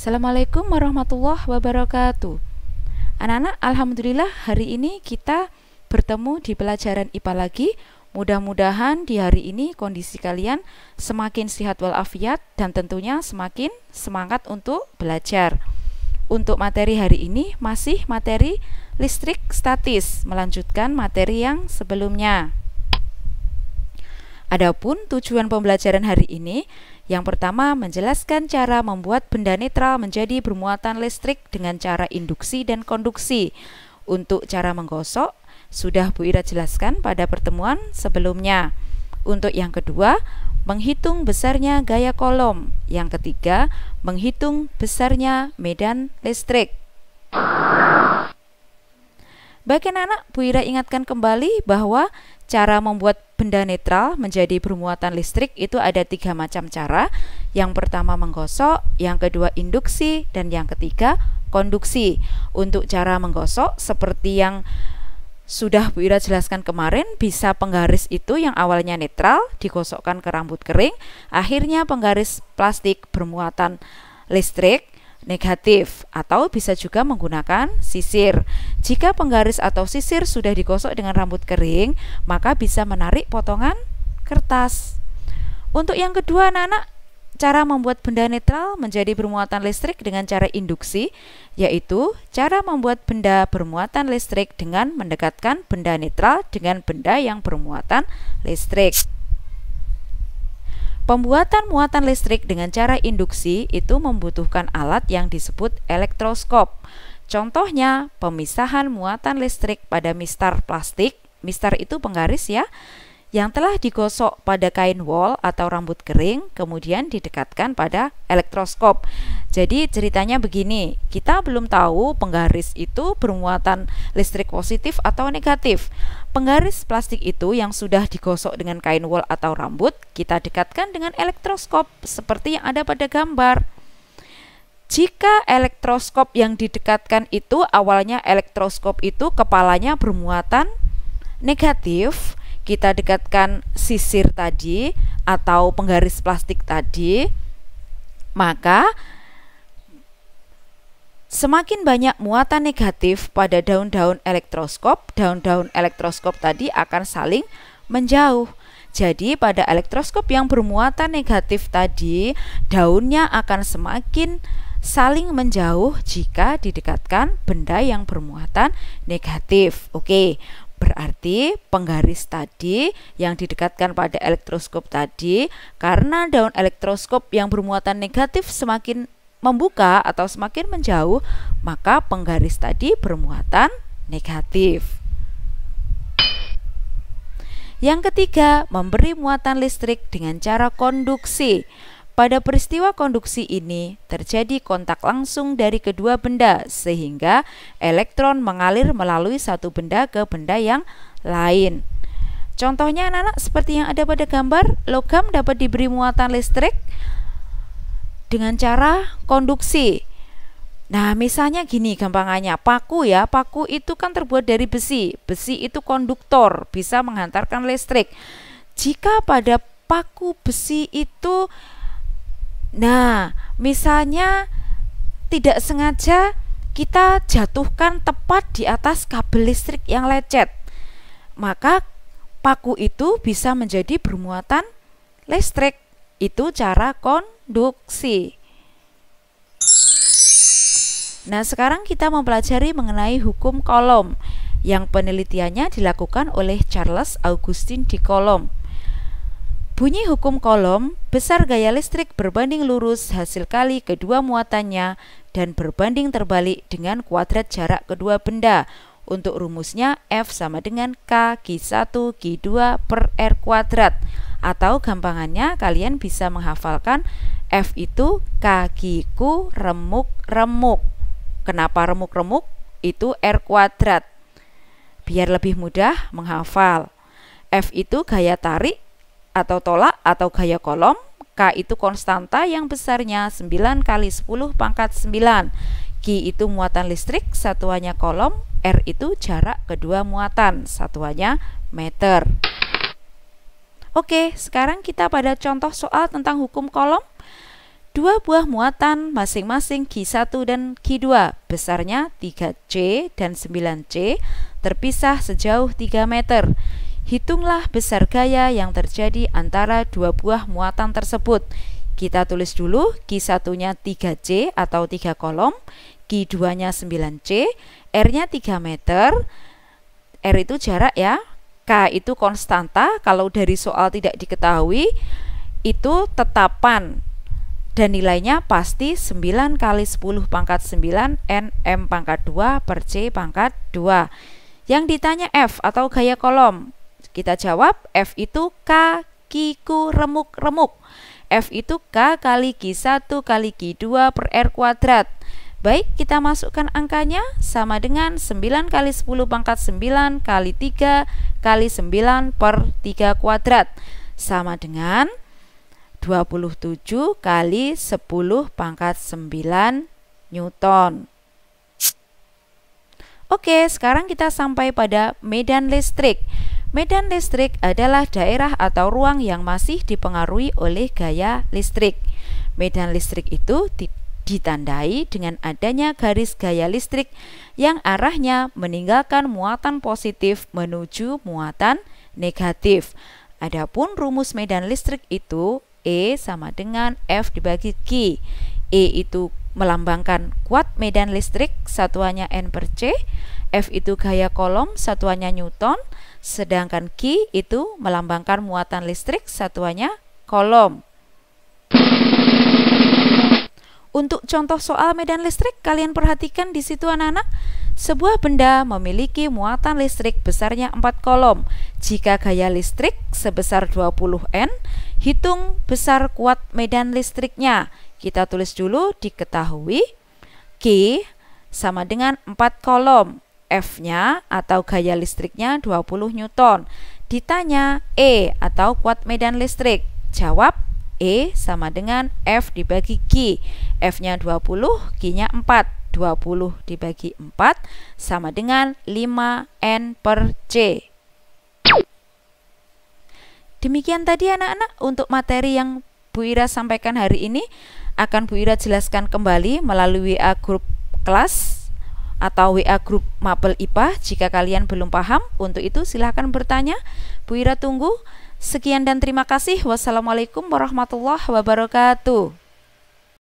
Assalamualaikum warahmatullahi wabarakatuh. Anak-anak, alhamdulillah hari ini kita bertemu di pelajaran IPA lagi. Mudah-mudahan di hari ini kondisi kalian semakin sehat walafiat dan tentunya semakin semangat untuk belajar. Untuk materi hari ini masih materi listrik statis, melanjutkan materi yang sebelumnya. Adapun tujuan pembelajaran hari ini, yang pertama menjelaskan cara membuat benda netral menjadi bermuatan listrik dengan cara induksi dan konduksi. Untuk cara menggosok, sudah Bu Ira jelaskan pada pertemuan sebelumnya. Untuk yang kedua, menghitung besarnya gaya kolom. Yang ketiga, menghitung besarnya medan listrik. Baik anak-anak, Bu Ira ingatkan kembali bahwa cara membuat benda netral menjadi bermuatan listrik itu ada 3 macam cara. Yang pertama menggosok, yang kedua induksi, dan yang ketiga konduksi. Untuk cara menggosok seperti yang sudah Bu Ira jelaskan kemarin, bisa penggaris itu yang awalnya netral digosokkan ke rambut kering, akhirnya penggaris plastik bermuatan listrik negatif, atau bisa juga menggunakan sisir. Jika penggaris atau sisir sudah digosok dengan rambut kering, maka bisa menarik potongan kertas. Untuk yang kedua anak-anak, cara membuat benda netral menjadi bermuatan listrik dengan cara induksi, yaitu cara membuat benda bermuatan listrik dengan mendekatkan benda netral dengan benda yang bermuatan listrik. Pembuatan muatan listrik dengan cara induksi itu membutuhkan alat yang disebut elektroskop. Contohnya, pemisahan muatan listrik pada mistar plastik, mistar itu penggaris ya, yang telah digosok pada kain wol atau rambut kering, kemudian didekatkan pada elektroskop. Jadi ceritanya begini, kita belum tahu penggaris itu bermuatan listrik positif atau negatif. Penggaris plastik itu yang sudah digosok dengan kain wol atau rambut, kita dekatkan dengan elektroskop seperti yang ada pada gambar. Jika elektroskop yang didekatkan itu awalnya elektroskop itu kepalanya bermuatan negatif, kita dekatkan sisir tadi atau penggaris plastik tadi, maka semakin banyak muatan negatif pada daun-daun elektroskop, daun-daun elektroskop tadi akan saling menjauh. Jadi pada elektroskop yang bermuatan negatif tadi, daunnya akan semakin saling menjauh jika didekatkan benda yang bermuatan negatif. Oke. Berarti penggaris tadi yang didekatkan pada elektroskop tadi, karena daun elektroskop yang bermuatan negatif semakin membuka atau semakin menjauh, maka penggaris tadi bermuatan negatif. Yang ketiga, memberi muatan listrik dengan cara konduksi. Pada peristiwa konduksi ini terjadi kontak langsung dari kedua benda sehingga elektron mengalir melalui satu benda ke benda yang lain. Contohnya anak-anak seperti yang ada pada gambar, logam dapat diberi muatan listrik dengan cara konduksi. Nah, misalnya gini gampangannya, paku ya, paku itu kan terbuat dari besi. Besi itu konduktor, bisa menghantarkan listrik. Jika pada paku besi itu misalnya tidak sengaja kita jatuhkan tepat di atas kabel listrik yang lecet, maka paku itu bisa menjadi bermuatan listrik. Itu cara konduksi. Nah, sekarang kita mempelajari mengenai hukum Coulomb yang penelitiannya dilakukan oleh Charles Augustin de Coulomb. Bunyi hukum Coulomb, besar gaya listrik berbanding lurus hasil kali kedua muatannya dan berbanding terbalik dengan kuadrat jarak kedua benda. Untuk rumusnya F sama dengan K Q1 Q2 per R kuadrat. Atau gampangannya kalian bisa menghafalkan F itu K-Q remuk-remuk. Kenapa remuk-remuk? Itu R kuadrat. Biar lebih mudah menghafal. F itu gaya tarik atau tolak atau gaya Coulomb, K itu konstanta yang besarnya 9 kali 10 pangkat 9, Q itu muatan listrik, satuannya Coulomb, R itu jarak kedua muatan, satuannya meter. Oke, sekarang kita pada contoh soal tentang hukum Coulomb. Dua buah muatan masing-masing Q1 dan Q2 besarnya 3C dan 9C terpisah sejauh 3 meter. Hitunglah besar gaya yang terjadi antara dua buah muatan tersebut. Kita tulis dulu, Q1-nya 3C atau 3 kolom, Q2-nya 9C, R-nya 3 meter, R itu jarak ya, K itu konstanta, kalau dari soal tidak diketahui, itu tetapan, dan nilainya pasti 9 kali 10 pangkat 9 NM pangkat 2 per C pangkat 2. Yang ditanya F atau gaya kolom, kita jawab F itu K Q remuk-remuk. F itu K kali Q1 kali Q2 per R kuadrat. Baik, kita masukkan angkanya sama dengan 9 kali 10 pangkat 9 kali 3 kali 9 per 3 kuadrat. Sama dengan 27 kali 10 pangkat 9 Newton. Oke, sekarang kita sampai pada medan listrik. Medan listrik adalah daerah atau ruang yang masih dipengaruhi oleh gaya listrik. Medan listrik itu ditandai dengan adanya garis gaya listrik yang arahnya meninggalkan muatan positif menuju muatan negatif. Adapun rumus medan listrik itu E sama dengan F dibagi Q. E itu melambangkan kuat medan listrik, satuannya N per C. F itu gaya kolom, satuannya Newton. Sedangkan Q itu melambangkan muatan listrik, satuannya kolom. Untuk contoh soal medan listrik, kalian perhatikan di situ anak-anak. Sebuah benda memiliki muatan listrik besarnya 4 kolom. Jika gaya listrik sebesar 20 N, hitung besar kuat medan listriknya. Kita tulis dulu, diketahui Q sama dengan 4 kolom. F-nya atau gaya listriknya 20 Newton. Ditanya E atau kuat medan listrik. Jawab E sama dengan F dibagi Q. F-nya 20, Q-nya 4. 20 dibagi 4 sama dengan 5 N per C. Demikian tadi anak-anak untuk materi yang Bu Ira sampaikan hari ini. Akan Bu Ira jelaskan kembali melalui WA grup kelas atau WA grup Mapel IPA jika kalian belum paham. Untuk itu silahkan bertanya, Bu Ira tunggu. Sekian dan terima kasih. Wassalamualaikum warahmatullahi wabarakatuh.